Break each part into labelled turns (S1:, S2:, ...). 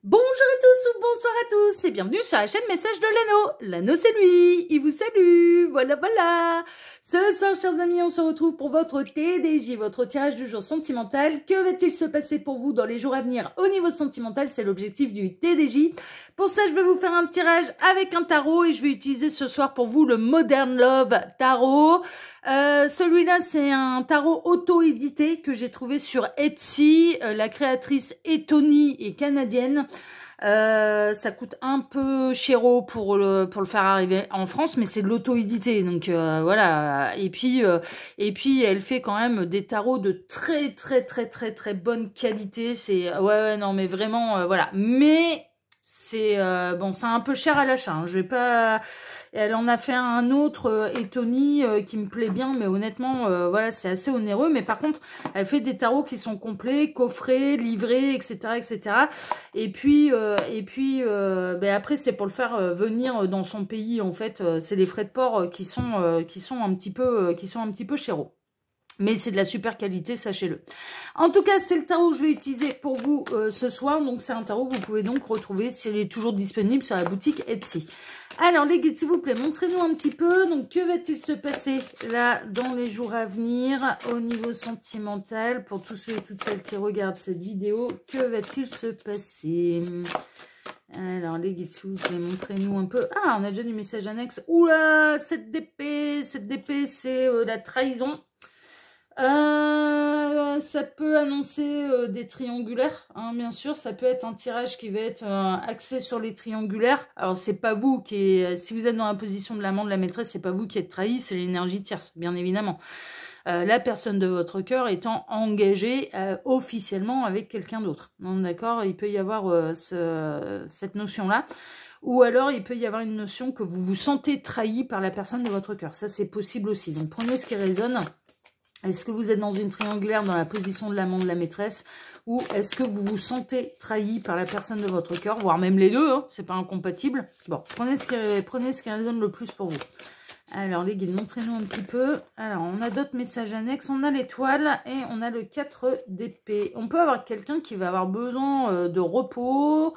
S1: Bonjour à tous ou bonsoir à tous et bienvenue sur la chaîne Message de l'Anneau. L'Anneau c'est lui, il vous salue, voilà. Ce soir chers amis, on se retrouve pour votre TDJ, votre tirage du jour sentimental. Que va-t-il se passer pour vous dans les jours à venir au niveau sentimental? C'est l'objectif du TDJ. Pour ça, je vais vous faire un tirage avec un tarot et je vais utiliser ce soir pour vous le Modern Love Tarot. Celui-là, c'est un tarot auto-édité que j'ai trouvé sur Etsy. La créatrice Etony est canadienne. Ça coûte un peu chéro pour le faire arriver en France, mais c'est de l'auto-édité, donc voilà. Et puis elle fait quand même des tarots de très bonne qualité. C'est ouais non mais vraiment voilà. Mais c'est bon, c'est un peu cher à l'achat. Hein. Je vais pas. Elle en a fait un autre, Etony, qui me plaît bien, mais honnêtement, voilà, c'est assez onéreux. Mais par contre, elle fait des tarots qui sont complets, coffrés, livrés, etc., etc. Et puis ben après, c'est pour le faire venir dans son pays. En fait, c'est les frais de port qui sont un petit peu chéros. Mais c'est de la super qualité, sachez-le. En tout cas, c'est le tarot que je vais utiliser pour vous ce soir. Donc, c'est un tarot que vous pouvez donc retrouver s'il est toujours disponible sur la boutique Etsy. Alors, les guides, s'il vous plaît, montrez-nous un petit peu. Donc, que va-t-il se passer là dans les jours à venir au niveau sentimental pour tous ceux et toutes celles qui regardent cette vidéo? Que va-t-il se passer? Alors, les guides, s'il vous plaît, montrez-nous un peu. Ah, on a déjà du message annexe. Oula, cette d'épée, c'est la trahison. Ça peut annoncer des triangulaires, hein, bien sûr. Ça peut être un tirage qui va être axé sur les triangulaires. Alors, c'est pas vous qui est... Si vous êtes dans la position de l'amant, de la maîtresse, c'est pas vous qui êtes trahi, c'est l'énergie tierce, bien évidemment. La personne de votre cœur étant engagée officiellement avec quelqu'un d'autre. D'accord? Il peut y avoir cette notion-là. Ou alors, il peut y avoir une notion que vous vous sentez trahi par la personne de votre cœur. Ça, c'est possible aussi. Donc, prenez ce qui résonne. Est-ce que vous êtes dans une triangulaire dans la position de l'amant, de la maîtresse, ou est-ce que vous vous sentez trahi par la personne de votre cœur, voire même les deux, hein, c'est pas incompatible. Bon, prenez ce qui résonne le plus pour vous. Alors les guides, montrez-nous un petit peu. Alors on a d'autres messages annexes, on a l'étoile et on a le 4 d'épée. On peut avoir quelqu'un qui va avoir besoin de repos.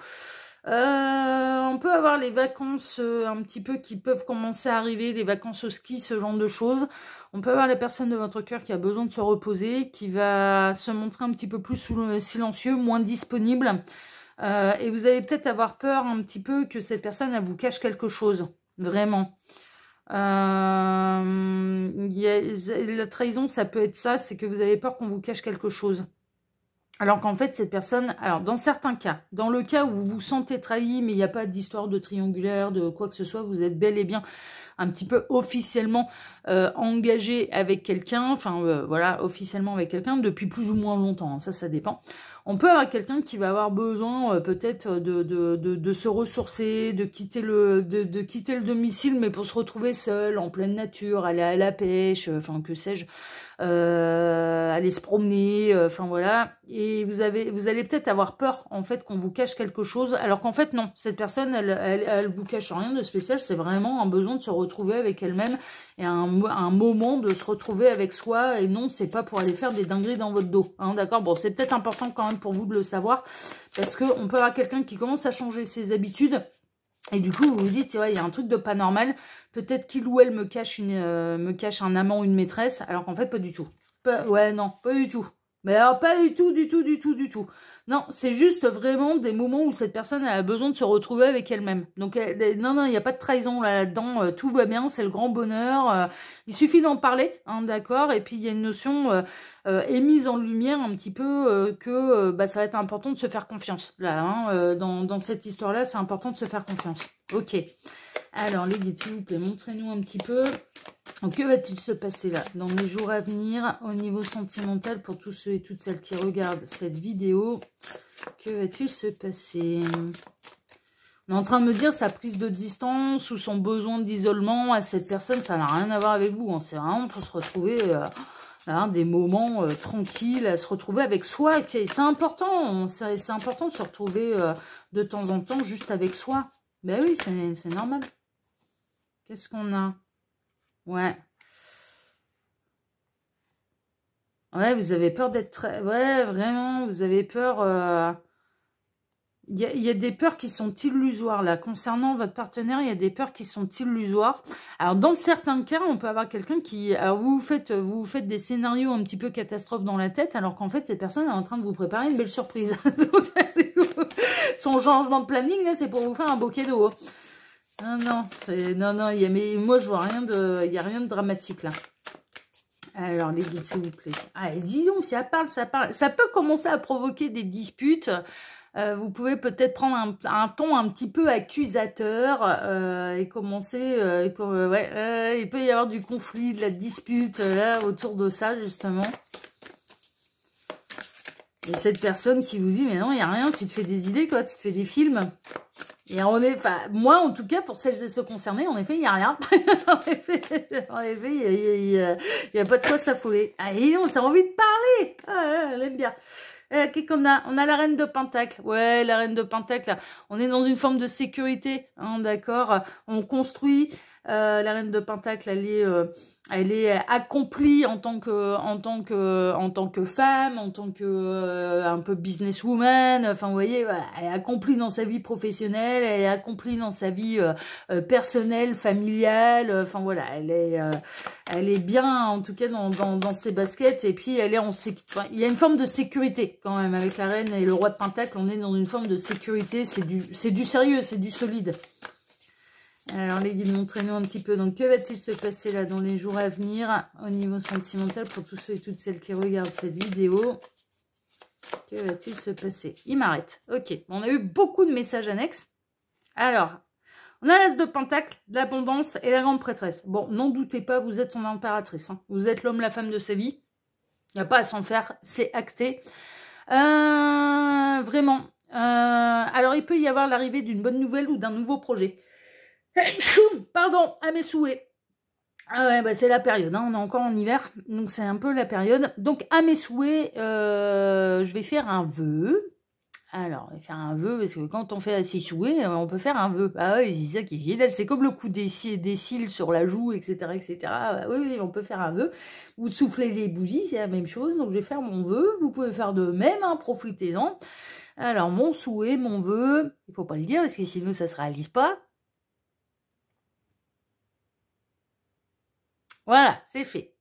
S1: On peut avoir les vacances un petit peu qui peuvent commencer à arriver, des vacances au ski, ce genre de choses. On peut avoir la personne de votre cœur qui a besoin de se reposer, qui va se montrer un petit peu plus silencieux, moins disponible. Et vous allez peut-être avoir peur un petit peu que cette personne, elle vous cache quelque chose. Vraiment. La trahison, ça peut être ça, c'est que vous avez peur qu'on vous cache quelque chose. Alors qu'en fait, cette personne, alors dans certains cas, dans le cas où vous vous sentez trahi, mais il n'y a pas d'histoire de triangulaire, de quoi que ce soit, vous êtes bel et bien un petit peu officiellement engagé avec quelqu'un, enfin voilà, officiellement avec quelqu'un depuis plus ou moins longtemps, hein, ça dépend. On peut avoir quelqu'un qui va avoir besoin peut-être de se ressourcer, de quitter le domicile, mais pour se retrouver seul, en pleine nature, aller à la pêche, enfin que sais-je, aller se promener, enfin voilà. Et vous allez peut-être avoir peur en fait qu'on vous cache quelque chose, alors qu'en fait non, cette personne elle vous cache rien de spécial, c'est vraiment un besoin de se retrouver avec elle-même et un moment de se retrouver avec soi, et non, c'est pas pour aller faire des dingueries dans votre dos, hein, d'accord? Bon, c'est peut-être important quand même pour vous de le savoir, parce que on peut avoir quelqu'un qui commence à changer ses habitudes, et du coup, vous vous dites, ouais, il y a un truc de pas normal, peut-être qu'il ou elle me cache un amant ou une maîtresse, alors qu'en fait, pas du tout. Ouais, non, pas du tout. Mais alors, pas du tout, du tout. Non, c'est juste vraiment des moments où cette personne a besoin de se retrouver avec elle-même. Donc, non, il n'y a pas de trahison là-dedans. Tout va bien, c'est le grand bonheur. Il suffit d'en parler, hein, d'accord? Et puis, il y a une notion émise en lumière un petit peu que bah, ça va être important de se faire confiance. Là, hein, dans cette histoire-là, c'est important de se faire confiance. Ok. Alors, les guides, s'il vous plaît, montrez-nous un petit peu. Donc, que va-t-il se passer là, dans les jours à venir, au niveau sentimental, pour tous ceux et toutes celles qui regardent cette vidéo? Que va-t-il se passer? On est en train de me dire sa prise de distance ou son besoin d'isolement à cette personne, ça n'a rien à voir avec vous. Hein. C'est vraiment pour se retrouver des moments tranquilles, à se retrouver avec soi. C'est important, c'est important de se retrouver de temps en temps juste avec soi. Ben oui, c'est normal. Qu'est-ce qu'on a? Ouais. Ouais, vous avez peur d'être... Ouais, vraiment, vous avez peur... Il y a des peurs qui sont illusoires, là. Concernant votre partenaire, il y a des peurs qui sont illusoires. Alors, dans certains cas, on peut avoir quelqu'un qui... Alors, vous vous faites des scénarios un petit peu catastrophes dans la tête, alors qu'en fait, cette personne est en train de vous préparer une belle surprise. Donc, son changement de planning, là, c'est pour vous faire un beau cadeau. Non, non, non, mais moi, je vois rien de... Il n'y a rien de dramatique, là. Alors, les guides, s'il vous plaît. Ah, dis donc, ça parle, ça parle. Ça peut commencer à provoquer des disputes. Vous pouvez peut-être prendre un ton un petit peu accusateur et commencer... il peut y avoir du conflit, de la dispute là autour de ça, justement. Et cette personne qui vous dit, mais non, il n'y a rien, tu te fais des idées, quoi, tu te fais des films. Et moi, en tout cas, pour celles et ceux concernés, en effet, il n'y a rien. en effet, il n'y a pas de quoi s'affoler. Allez, on a envie de parler. Ah, elle aime bien. Qu'est-ce qu'on a? On a la reine de Pentacle. Ouais, la reine de Pentacle. On est dans une forme de sécurité, hein, d'accord. On construit. La reine de Pentacle, elle est accomplie en tant que femme, en tant que un peu businesswoman. Enfin, vous voyez, voilà, elle est accomplie dans sa vie professionnelle, elle est accomplie dans sa vie personnelle, familiale. Enfin voilà, elle est bien, en tout cas dans ses baskets. Et puis elle est il y a une forme de sécurité quand même avec la reine et le roi de Pentacle. On est dans une forme de sécurité. C'est du sérieux, c'est du solide. Alors les guides, montrez-nous un petit peu. Donc que va-t-il se passer là dans les jours à venir au niveau sentimental pour tous ceux et toutes celles qui regardent cette vidéo? Que va-t-il se passer? Il m'arrête. Ok, on a eu beaucoup de messages annexes. Alors, on a l'as de Pentacle, l'abondance et la grande prêtresse. Bon, n'en doutez pas, vous êtes son impératrice. Hein. Vous êtes l'homme, la femme de sa vie. Il n'y a pas à s'en faire, c'est acté. Vraiment. Alors, il peut y avoir l'arrivée d'une bonne nouvelle ou d'un nouveau projet. Pardon, à mes souhaits. Ah ouais, bah c'est la période, hein, on est encore en hiver, donc c'est un peu la période. Donc à mes souhaits, je vais faire un vœu. Alors, on va faire un vœu, parce que quand on fait 6 souhaits, on peut faire un vœu. Ah oui, c'est ça qui est génial, c'est comme le coup des cils sur la joue, etc. etc. Bah, oui, on peut faire un vœu. Vous soufflez les bougies, c'est la même chose, donc je vais faire mon vœu. Vous pouvez faire de même, hein, profitez-en. Alors, mon souhait, mon vœu, il faut pas le dire, parce que sinon ça se réalise pas. Voilà, c'est fait.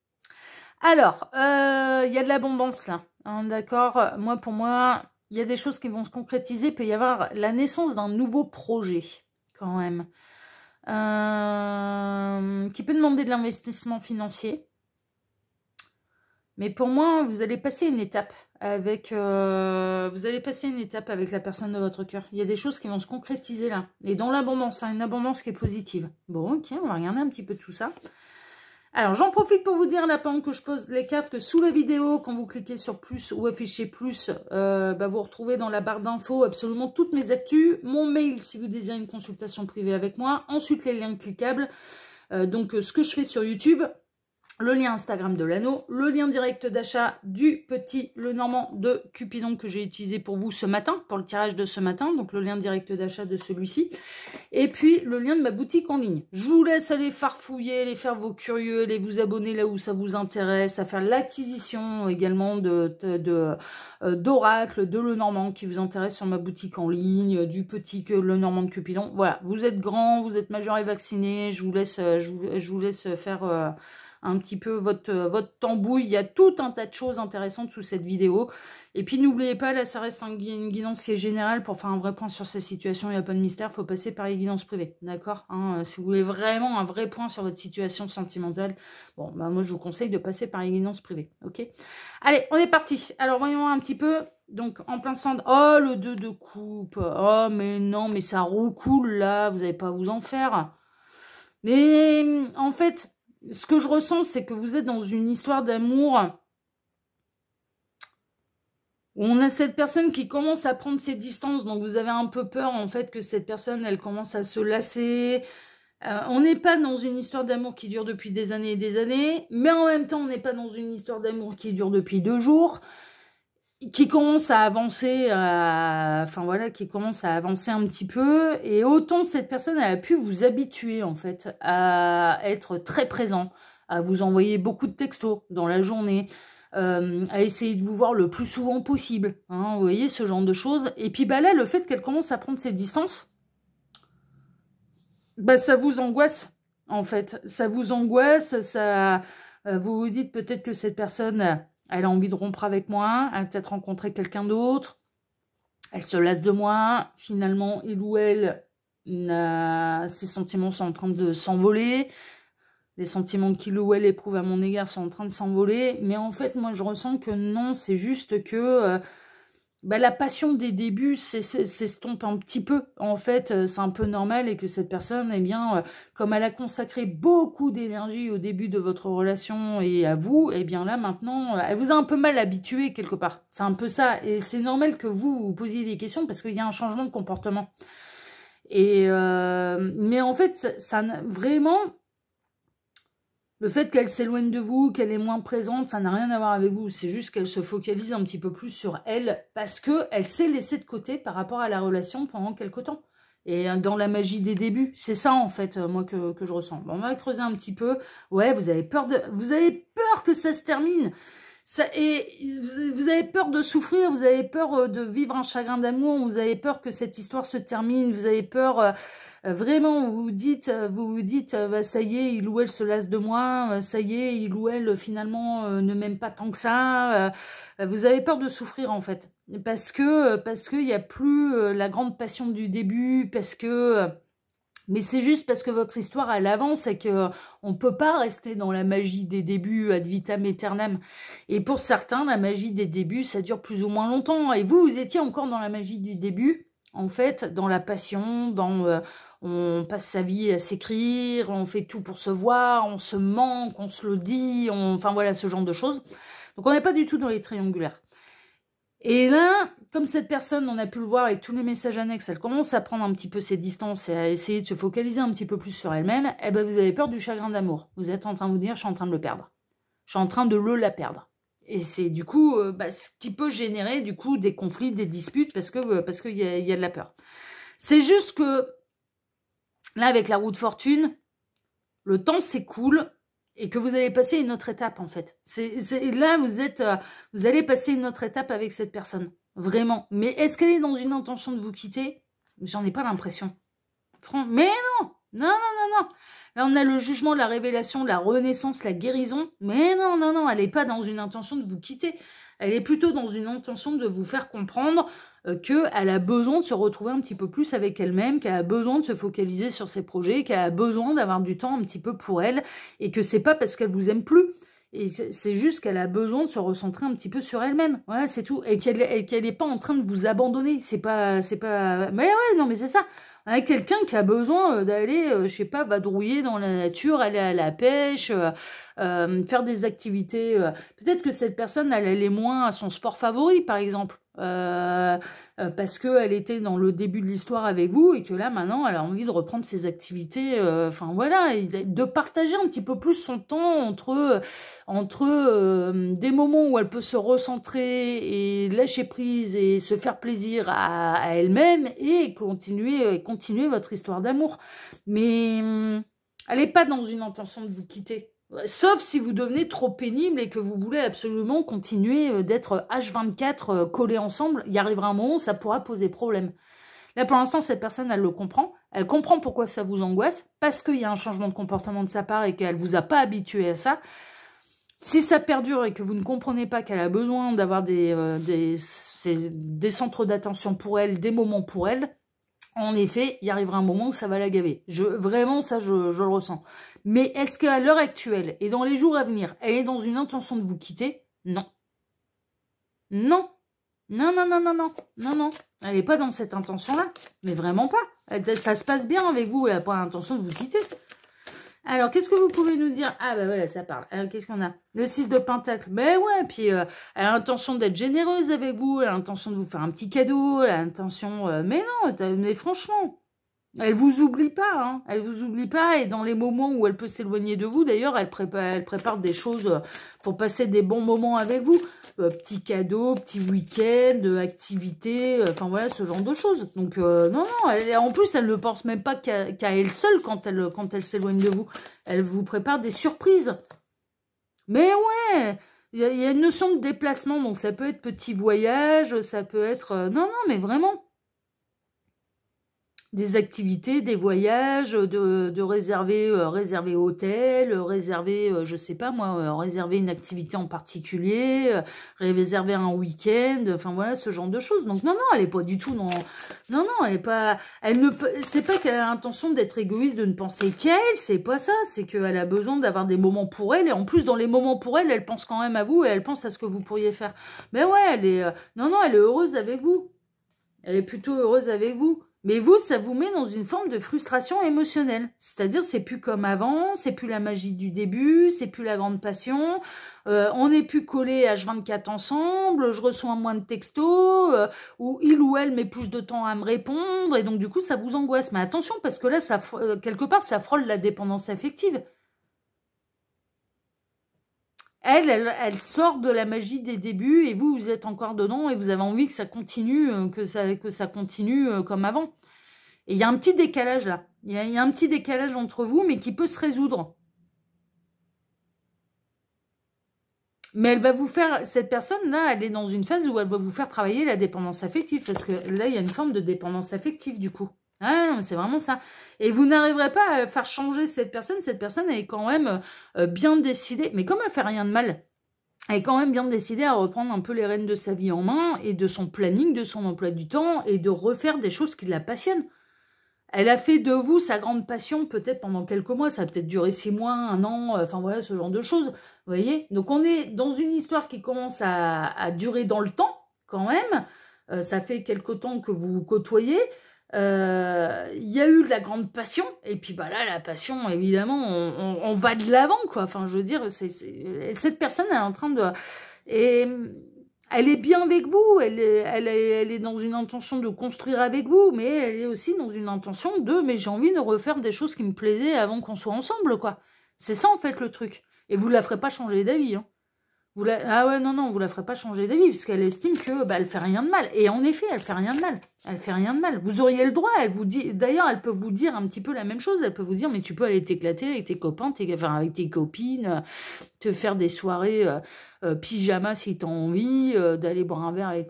S1: Alors, il y a de l'abondance là, hein, d'accord. Pour moi, il y a des choses qui vont se concrétiser. Il peut y avoir la naissance d'un nouveau projet, quand même, qui peut demander de l'investissement financier. Mais pour moi, vous allez passer une étape avec, la personne de votre cœur. Il y a des choses qui vont se concrétiser là. Et dans l'abondance, hein, une abondance qui est positive. Bon, ok, on va regarder un petit peu tout ça. Alors, j'en profite pour vous dire, là, pendant que je pose les cartes, que sous la vidéo, quand vous cliquez sur plus ou affichez plus, vous retrouvez dans la barre d'infos absolument toutes mes actus, mon mail si vous désirez une consultation privée avec moi, ensuite les liens cliquables, donc ce que je fais sur YouTube, le lien Instagram de l'anneau, le lien direct d'achat du petit Lenormand de Cupidon que j'ai utilisé pour vous ce matin, pour le tirage de ce matin, donc le lien direct d'achat de celui-ci, et puis le lien de ma boutique en ligne. Je vous laisse aller farfouiller, aller faire vos curieux, aller vous abonner là où ça vous intéresse, à faire l'acquisition également d'oracles, de Lenormand qui vous intéresse sur ma boutique en ligne, du petit Lenormand de Cupidon. Voilà, vous êtes grand, vous êtes majeur et vacciné, je vous laisse faire... un petit peu votre tambouille. Il y a tout un tas de choses intéressantes sous cette vidéo. Et puis n'oubliez pas, là ça reste une guidance qui est générale. Pour faire un vrai point sur ces situations, il n'y a pas de mystère, il faut passer par les guidances privées. D'accord, hein, si vous voulez vraiment un vrai point sur votre situation sentimentale, bon, bah, moi je vous conseille de passer par les guidances privées. Ok, allez, on est parti. Alors voyons un petit peu. Donc en plein centre, oh le 2 de coupe, oh mais non, mais ça roucoule là, vous n'allez pas vous en faire. Mais en fait... ce que je ressens, c'est que vous êtes dans une histoire d'amour où on a cette personne qui commence à prendre ses distances. Donc, vous avez un peu peur, en fait, que cette personne, elle commence à se lasser. On n'est pas dans une histoire d'amour qui dure depuis des années et des années. Mais en même temps, on n'est pas dans une histoire d'amour qui dure depuis 2 jours. Qui commence à avancer, enfin voilà, qui commence à avancer un petit peu. Et autant cette personne, elle a pu vous habituer, en fait, à être très présent, à vous envoyer beaucoup de textos dans la journée, à essayer de vous voir le plus souvent possible. Hein, vous voyez, ce genre de choses. Et puis bah là, le fait qu'elle commence à prendre ses distances, bah ça vous angoisse, en fait. Ça vous angoisse, ça, vous vous dites peut-être que cette personne, elle a envie de rompre avec moi, elle a peut-être rencontré quelqu'un d'autre, elle se lasse de moi, finalement, il ou elle, ses sentiments sont en train de s'envoler, les sentiments qu'il ou elle éprouve à mon égard sont en train de s'envoler, mais en fait, moi, je ressens que non, c'est juste que bah, la passion des débuts s'estompe un petit peu. En fait, c'est un peu normal et que cette personne, eh bien, comme elle a consacré beaucoup d'énergie au début de votre relation et à vous, eh bien là, maintenant, elle vous a un peu mal habitué quelque part. C'est un peu ça. Et c'est normal que vous vous posiez des questions parce qu'il y a un changement de comportement. Et mais en fait, ça vraiment... Le fait qu'elle s'éloigne de vous, qu'elle est moins présente, ça n'a rien à voir avec vous. C'est juste qu'elle se focalise un petit peu plus sur elle parce qu'elle s'est laissée de côté par rapport à la relation pendant quelque temps. Et dans la magie des débuts, c'est ça en fait, moi, que je ressens. Bon, on va creuser un petit peu. Ouais, vous avez peur que ça se termine. Et vous avez peur de souffrir, vous avez peur de vivre un chagrin d'amour, vous avez peur que cette histoire se termine, vous avez peur... vraiment, vous vous dites, bah, ça y est, il ou elle se lasse de moi, ça y est, il ou elle finalement ne m'aime pas tant que ça. Vous avez peur de souffrir en fait, parce qu'il n'y a plus la grande passion du début, parce que... mais c'est juste parce que votre histoire, elle avance et que on peut pas rester dans la magie des débuts ad vitam aeternam. Et pour certains, la magie des débuts, ça dure plus ou moins longtemps. Et vous, vous étiez encore dans la magie du début, en fait, dans la passion, dans... on passe sa vie à s'écrire, on fait tout pour se voir, on se manque, on se le dit, enfin voilà, ce genre de choses. Donc on n'est pas du tout dans les triangulaires. Et là, comme cette personne, on a pu le voir avec tous les messages annexes, elle commence à prendre un petit peu ses distances et à essayer de se focaliser un petit peu plus sur elle-même, eh ben vous avez peur du chagrin d'amour. Vous êtes en train de vous dire, je suis en train de le perdre. Je suis en train de la perdre. Et c'est du coup ce qui peut générer du coup des conflits, des disputes, parce qu'il y a de la peur. C'est juste que là, avec la roue de fortune, le temps s'écoule et que vous allez passer une autre étape, en fait. Là, vous allez passer une autre étape avec cette personne. Vraiment. Mais est-ce qu'elle est dans une intention de vous quitter? J'en ai pas l'impression. Mais non. Non, non, non, non. Là, on a le jugement, la révélation, la renaissance, la guérison. Mais non, non, non. Elle n'est pas dans une intention de vous quitter. Elle est plutôt dans une intention de vous faire comprendre qu'elle a besoin de se retrouver un petit peu plus avec elle-même, qu'elle a besoin de se focaliser sur ses projets, qu'elle a besoin d'avoir du temps un petit peu pour elle, et que c'est pas parce qu'elle vous aime plus. Et c'est juste qu'elle a besoin de se recentrer un petit peu sur elle-même. Voilà, c'est tout. Et qu'elle n'est pas en train de vous abandonner. C'est pas... Mais ouais, non, mais c'est ça. Avec quelqu'un qui a besoin d'aller, je sais pas, vadrouiller dans la nature, aller à la pêche, faire des activités. Peut-être que cette personne, elle allait moins à son sport favori, par exemple. Parce qu'elle était dans le début de l'histoire avec vous et que là, maintenant, elle a envie de reprendre ses activités. Enfin, voilà, et de partager un petit peu plus son temps entre des moments où elle peut se recentrer et lâcher prise et se faire plaisir à elle-même et continuer votre histoire d'amour. Mais elle n'est pas dans une intention de vous quitter. Sauf si vous devenez trop pénible et que vous voulez absolument continuer d'être H24 collés ensemble, il y arrivera un moment où ça pourra poser problème. Là, pour l'instant, cette personne, elle le comprend. Elle comprend pourquoi ça vous angoisse, parce qu'il y a un changement de comportement de sa part et qu'elle ne vous a pas habitué à ça. Si ça perdure et que vous ne comprenez pas qu'elle a besoin d'avoir des centres d'attention pour elle, des moments pour elle, en effet, il y arrivera un moment où ça va la gaver. Vraiment, ça, je le ressens. Mais est-ce qu'à l'heure actuelle et dans les jours à venir, elle est dans une intention de vous quitter? Non. Non. Non, non, non, non, non. Non, non. Elle n'est pas dans cette intention-là. Mais vraiment pas. Ça se passe bien avec vous. Elle n'a pas l'intention de vous quitter. Alors, qu'est-ce que vous pouvez nous dire? Ah, bah voilà, ça parle. Alors, qu'est-ce qu'on a? Le 6 de Pentacle. Ben ouais, puis elle a l'intention d'être généreuse avec vous, elle a l'intention de vous faire un petit cadeau, elle a l'intention... mais non, mais franchement, elle vous oublie pas, hein. Elle vous oublie pas, et dans les moments où elle peut s'éloigner de vous, d'ailleurs, elle prépare des choses pour passer des bons moments avec vous. Petits cadeaux, petits week-ends, activités, enfin voilà, ce genre de choses. Donc, non, non, en plus, elle ne pense même pas qu'à elle seule quand elle s'éloigne de vous. Elle vous prépare des surprises. Mais ouais, il y a une notion de déplacement, donc ça peut être petit voyage, ça peut être... non, non, mais vraiment... Des activités, des voyages, de réserver, réserver hôtel, réserver, je sais pas moi, réserver une activité en particulier, réserver un week-end, enfin voilà, ce genre de choses. Donc non, non, elle est pas du tout non, non, non, elle est pas, elle ne peut, c'est pas qu'elle a l'intention d'être égoïste, de ne penser qu'elle, c'est pas ça, c'est qu'elle a besoin d'avoir des moments pour elle, et en plus dans les moments pour elle, elle pense quand même à vous, et elle pense à ce que vous pourriez faire. Mais ouais, elle est, non, non, elle est heureuse avec vous. Elle est plutôt heureuse avec vous. Mais vous, ça vous met dans une forme de frustration émotionnelle. C'est-à-dire, c'est plus comme avant, c'est plus la magie du début, c'est plus la grande passion, on n'est plus collés H24 ensemble, je reçois moins de textos, ou il ou elle met plus de temps à me répondre, et donc du coup, ça vous angoisse. Mais attention, parce que là, ça, quelque part, ça frôle la dépendance affective. Elle sort de la magie des débuts et vous, vous êtes encore dedans et vous avez envie que ça continue, que ça continue comme avant. Et il y a un petit décalage là. Il y a un petit décalage entre vous, mais qui peut se résoudre. Mais elle va vous faire, cette personne-là, elle est dans une phase où elle va vous faire travailler la dépendance affective. Parce que là, il y a une forme de dépendance affective du coup. Ah non, c'est vraiment ça. Et vous n'arriverez pas à faire changer cette personne. Cette personne, elle est quand même bien décidée. Mais comme elle fait rien de mal, elle est quand même bien décidée à reprendre un peu les rênes de sa vie en main et de son planning, de son emploi du temps et de refaire des choses qui la passionnent. Elle a fait de vous sa grande passion peut-être pendant quelques mois, ça a peut-être duré 6 mois, 1 an, enfin voilà, ce genre de choses. Vous voyez? Donc on est dans une histoire qui commence à durer dans le temps, quand même. Ça fait quelque temps que vous vous côtoyez. Il y a eu de la grande passion, et puis bah là, la passion, évidemment, on va de l'avant, quoi. Enfin, je veux dire, cette personne, elle est en train de... Et elle est bien avec vous, elle est dans une intention de construire avec vous, mais elle est aussi dans une intention de, mais j'ai envie de refaire des choses qui me plaisaient avant qu'on soit ensemble, quoi. C'est ça, en fait, le truc. Et vous la ferez pas changer d'avis, hein. Ah ouais, non, non, vous la ferez pas changer d'avis, parce qu'elle estime que, bah, elle fait rien de mal. Et en effet, elle fait rien de mal. Elle fait rien de mal. Vous auriez le droit, elle vous dit, d'ailleurs, elle peut vous dire un petit peu la même chose. Elle peut vous dire, mais tu peux aller t'éclater avec tes copains, enfin, avec tes copines, te faire des soirées pyjama si t'as envie, d'aller boire un verre avec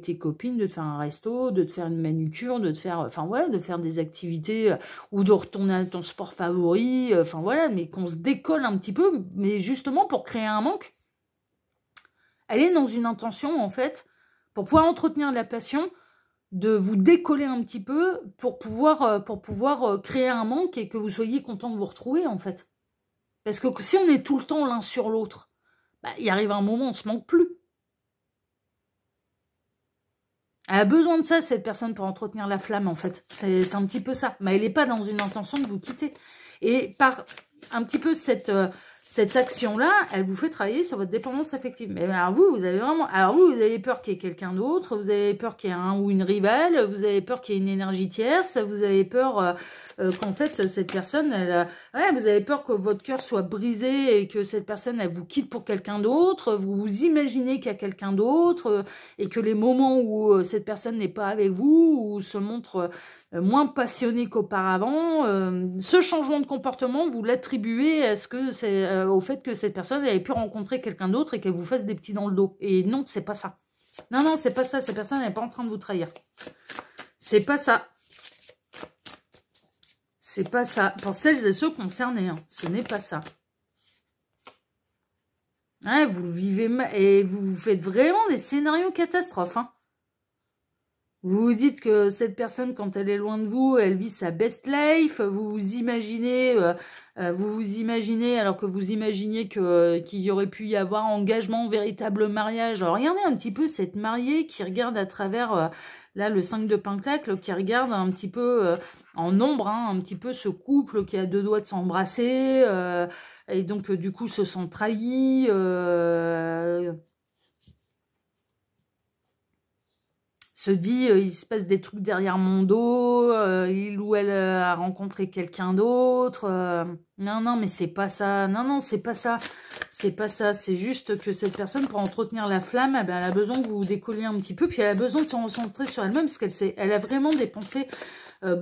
S1: tes copines, de te faire un resto, de te faire une manucure, de te faire, enfin, ouais, de faire des activités, ou de retourner à ton sport favori, enfin, voilà, mais qu'on se décolle un petit peu, mais justement pour créer un manque. Elle est dans une intention, en fait, pour pouvoir entretenir la passion, de vous décoller un petit peu pour pouvoir créer un manque et que vous soyez content de vous retrouver, en fait. Parce que si on est tout le temps l'un sur l'autre, bah, il arrive un moment où on se manque plus. Elle a besoin de ça, cette personne, pour entretenir la flamme, en fait. C'est un petit peu ça. Mais elle n'est pas dans une intention de vous quitter. Et par un petit peu cette action-là, elle vous fait travailler sur votre dépendance affective. Mais alors vous avez vraiment... Alors vous avez peur qu'il y ait quelqu'un d'autre, vous avez peur qu'il y ait un ou une rivale, vous avez peur qu'il y ait une énergie tierce, vous avez peur qu'en fait, cette personne... ouais, vous avez peur que votre cœur soit brisé et que cette personne, elle vous quitte pour quelqu'un d'autre, vous vous imaginez qu'il y a quelqu'un d'autre et que les moments où cette personne n'est pas avec vous ou se montre... moins passionné qu'auparavant, ce changement de comportement, vous l'attribuez à ce que c'est au fait que cette personne avait pu rencontrer quelqu'un d'autre et qu'elle vous fasse des petits dans le dos. Et non, c'est pas ça. Non, non, c'est pas ça. Cette personne n'est pas en train de vous trahir. C'est pas ça. C'est pas ça. Pour celles et ceux concernés, hein, ce n'est pas ça. Ouais, vous le vivez mal et vous faites vraiment des scénarios catastrophes, hein. Vous vous dites que cette personne, quand elle est loin de vous, elle vit sa best life. Vous vous imaginez, alors que vous imaginiez qu'il y aurait pu y avoir engagement, véritable mariage. Alors, regardez un petit peu cette mariée qui regarde à travers, là, le 5 de Pentacle, qui regarde un petit peu en ombre, hein, un petit peu ce couple qui a 2 doigts de s'embrasser, et donc, du coup, se sent trahi, se dit, il se passe des trucs derrière mon dos, il ou elle a rencontré quelqu'un d'autre. Non, non, mais c'est pas ça. Non, non, c'est pas ça. C'est pas ça. C'est juste que cette personne, pour entretenir la flamme, eh ben, elle a besoin que vous vous décolliez un petit peu. Puis elle a besoin de se recentrer sur elle-même parce elle a vraiment dépensé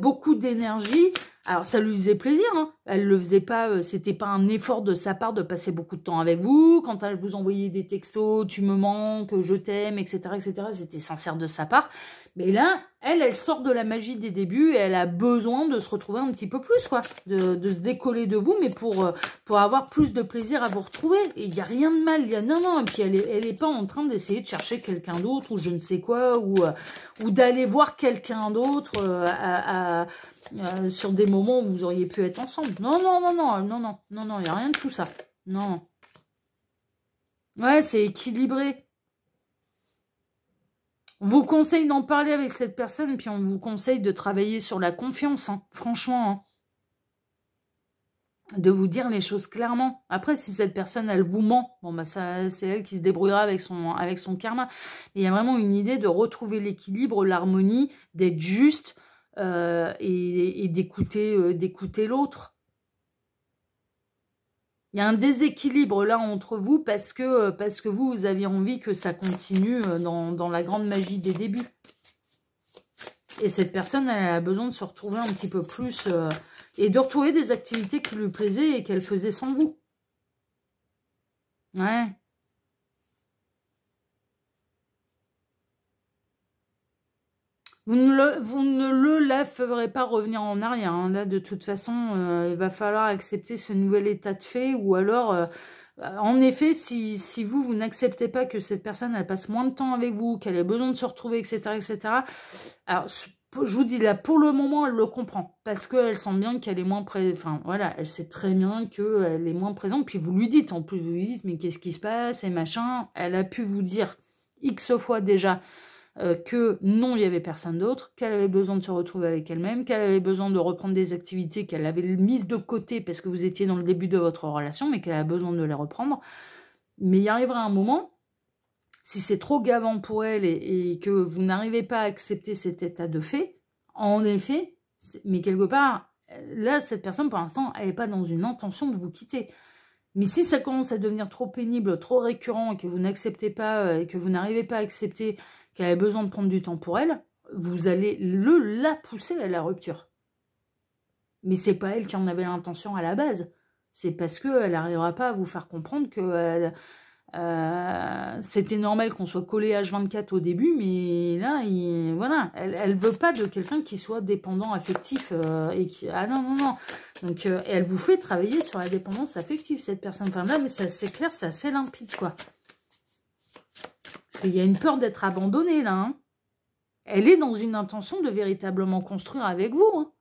S1: beaucoup d'énergie. Alors, ça lui faisait plaisir. Hein. Elle le faisait pas. C'était pas un effort de sa part de passer beaucoup de temps avec vous. Quand elle vous envoyait des textos, tu me manques, je t'aime, etc., etc., c'était sincère de sa part. Mais là, elle sort de la magie des débuts et elle a besoin de se retrouver un petit peu plus, quoi. De se décoller de vous, mais pour avoir plus de plaisir à vous retrouver. Et il n'y a rien de mal. Non, non. Et puis, elle est pas en train d'essayer de chercher quelqu'un d'autre ou je ne sais quoi, ou d'aller voir quelqu'un d'autre sur des moments où vous auriez pu être ensemble. Non, non, non, non, non, non, non, non, il n'y a rien de tout ça. Non. Ouais, c'est équilibré. On vous conseille d'en parler avec cette personne, puis on vous conseille de travailler sur la confiance, hein, franchement. Hein. De vous dire les choses clairement. Après, si cette personne, elle vous ment, bon, bah ça, c'est elle qui se débrouillera avec son karma. Mais il y a vraiment une idée de retrouver l'équilibre, l'harmonie, d'être juste et d'écouter l'autre. Il y a un déséquilibre là entre vous parce que vous aviez envie que ça continue dans la grande magie des débuts. Et cette personne, elle a besoin de se retrouver un petit peu plus et de retrouver des activités qui lui plaisaient et qu'elle faisait sans vous. Ouais. Vous ne la ferez pas revenir en arrière. Hein. Là, de toute façon, il va falloir accepter ce nouvel état de fait. Ou alors, en effet, si vous n'acceptez pas que cette personne, elle passe moins de temps avec vous, qu'elle ait besoin de se retrouver, etc., etc. Alors, je vous dis, là, pour le moment, elle le comprend. Parce qu'elle sent bien qu'elle est moins présente. Enfin, voilà, elle sait très bien qu'elle est moins présente. Puis vous lui dites, en plus, vous lui dites, mais qu'est-ce qui se passe et machin. Elle a pu vous dire X fois déjà que non, il n'y avait personne d'autre, qu'elle avait besoin de se retrouver avec elle-même, qu'elle avait besoin de reprendre des activités qu'elle avait mises de côté parce que vous étiez dans le début de votre relation, mais qu'elle a besoin de les reprendre. Mais il arrivera un moment, si c'est trop gavant pour elle et que vous n'arrivez pas à accepter cet état de fait, en effet, mais quelque part, là, cette personne, pour l'instant, elle n'est pas dans une intention de vous quitter. Mais si ça commence à devenir trop pénible, trop récurrent, et que vous n'acceptez pas, et que vous n'arrivez pas à accepter qu'elle a besoin de prendre du temps pour elle, vous allez la pousser à la rupture. Mais c'est pas elle qui en avait l'intention à la base. C'est parce qu'elle n'arrivera pas à vous faire comprendre que c'était normal qu'on soit collé H24 au début, mais là, voilà, elle veut pas de quelqu'un qui soit dépendant affectif et qui... Ah non, non, non. Donc, elle vous fait travailler sur la dépendance affective, cette personne. Enfin là, mais c'est clair, c'est assez limpide, quoi. Parce qu'il y a une peur d'être abandonnée, là. Hein. Elle est dans une intention de véritablement construire avec vous. Hein.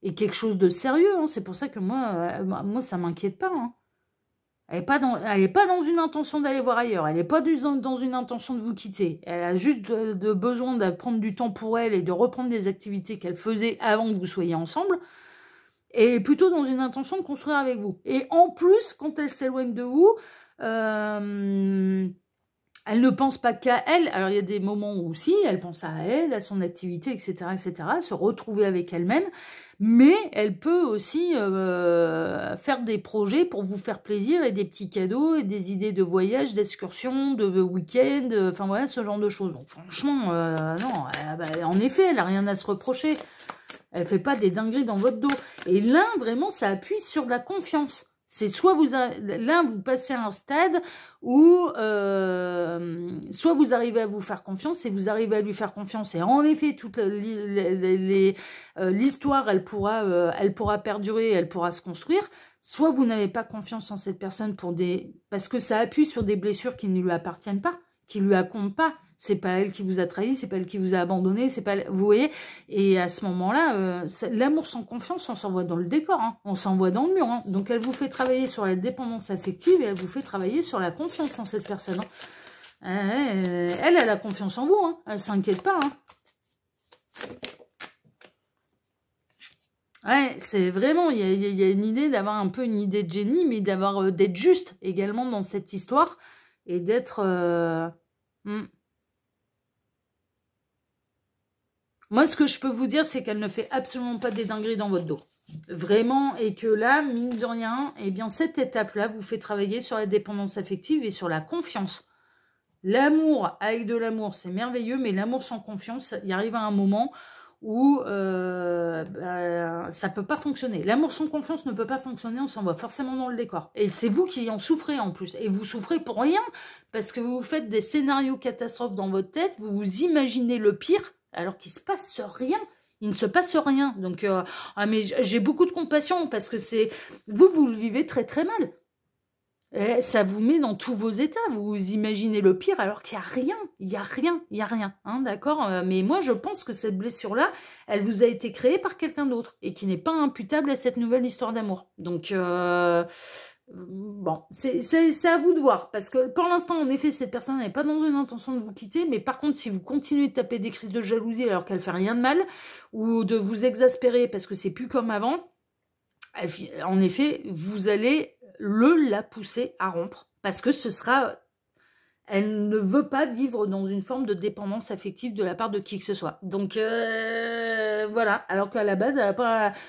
S1: Et quelque chose de sérieux. Hein. C'est pour ça que moi ça m'inquiète pas. Hein. Elle n'est pas dans une intention d'aller voir ailleurs. Elle n'est pas dans une intention de vous quitter. Elle a juste de besoin de prendre du temps pour elle et de reprendre des activités qu'elle faisait avant que vous soyez ensemble. Et plutôt dans une intention de construire avec vous. Et en plus, quand elle s'éloigne de vous... elle ne pense pas qu'à elle. Alors, il y a des moments où si, elle pense à elle, à son activité, etc., etc., se retrouver avec elle-même. Mais elle peut aussi faire des projets pour vous faire plaisir et des petits cadeaux et des idées de voyage, d'excursion, de week-end, enfin voilà, ce genre de choses. Donc, franchement, non, en effet, elle n'a rien à se reprocher. Elle ne fait pas des dingueries dans votre dos. Et là, vraiment, ça appuie sur la confiance. C'est soit là, vous passez à un stade où soit vous arrivez à vous faire confiance et vous arrivez à lui faire confiance. Et en effet, toute l'histoire, elle pourra perdurer, elle pourra se construire. Soit vous n'avez pas confiance en cette personne parce que ça appuie sur des blessures qui ne lui appartiennent pas, qui ne lui accomptent pas. C'est pas elle qui vous a trahi, c'est pas elle qui vous a abandonné, c'est pas elle, vous voyez. Et à ce moment-là, l'amour sans confiance, on s'envoie dans le décor, hein, on s'envoie dans le mur. Hein. Donc elle vous fait travailler sur la dépendance affective et elle vous fait travailler sur la confiance en cette personne. Hein. Elle a confiance en vous, hein, elle s'inquiète pas. Hein. Ouais, c'est vraiment, il y a une idée d'avoir un peu une idée de génie, mais d'être juste également dans cette histoire et d'être... Moi, ce que je peux vous dire, c'est qu'elle ne fait absolument pas des dingueries dans votre dos. Vraiment, et que là, mine de rien, eh bien, cette étape-là vous fait travailler sur la dépendance affective et sur la confiance. L'amour, avec de l'amour, c'est merveilleux, mais l'amour sans confiance, il arrive à un moment où ça peut pas fonctionner. L'amour sans confiance ne peut pas fonctionner, on s'en va forcément dans le décor. Et c'est vous qui en souffrez en plus. Et vous souffrez pour rien, parce que vous faites des scénarios catastrophes dans votre tête, vous vous imaginez le pire, alors qu'il se passe rien. Il ne se passe rien. Donc, mais j'ai beaucoup de compassion, parce que c'est vous le vivez très très mal. Et ça vous met dans tous vos états, vous imaginez le pire alors qu'il n'y a rien, il n'y a rien, il n'y a rien, hein, d'accord. Mais moi je pense que cette blessure-là, elle vous a été créée par quelqu'un d'autre et qui n'est pas imputable à cette nouvelle histoire d'amour. Donc, bon, c'est à vous de voir, parce que pour l'instant, en effet, cette personne n'est pas dans une intention de vous quitter, mais par contre, si vous continuez de taper des crises de jalousie alors qu'elle fait rien de mal, ou de vous exaspérer parce que c'est plus comme avant, en effet, vous allez la pousser à rompre, parce que ce sera... Elle ne veut pas vivre dans une forme de dépendance affective de la part de qui que ce soit. Donc, voilà. Alors qu'à la base,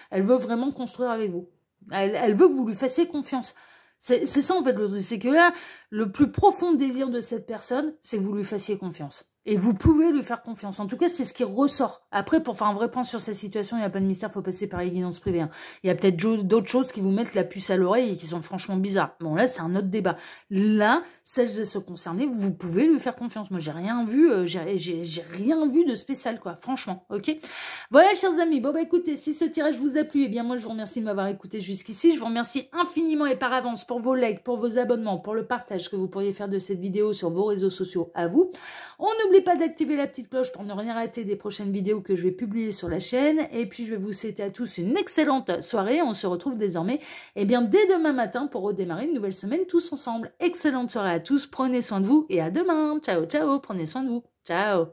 S1: elle veut vraiment construire avec vous. Elle veut que vous lui fassiez confiance. C'est ça, en fait, c'est que là, le plus profond désir de cette personne, c'est que vous lui fassiez confiance. Et vous pouvez lui faire confiance. En tout cas, c'est ce qui ressort. Après, pour faire un vrai point sur cette situation, il n'y a pas de mystère, il faut passer par les guidances privées. Hein. Il y a peut-être d'autres choses qui vous mettent la puce à l'oreille et qui sont franchement bizarres. Bon, là, c'est un autre débat. Là, celles et ceux concernés, vous pouvez lui faire confiance. Moi, j'ai rien vu, j'ai rien vu de spécial, quoi. Franchement, ok. Voilà, chers amis. Bon, bah, écoutez, si ce tirage vous a plu, eh bien, moi, je vous remercie de m'avoir écouté jusqu'ici. Je vous remercie infiniment et par avance pour vos likes, pour vos abonnements, pour le partage que vous pourriez faire de cette vidéo sur vos réseaux sociaux à vous. On n'oublie pas d'activer la petite cloche pour ne rien rater des prochaines vidéos que je vais publier sur la chaîne. Et puis, je vais vous souhaiter à tous une excellente soirée. On se retrouve désormais, eh bien, dès demain matin pour redémarrer une nouvelle semaine tous ensemble. Excellente soirée à tous. Prenez soin de vous et à demain. Ciao, ciao. Prenez soin de vous. Ciao.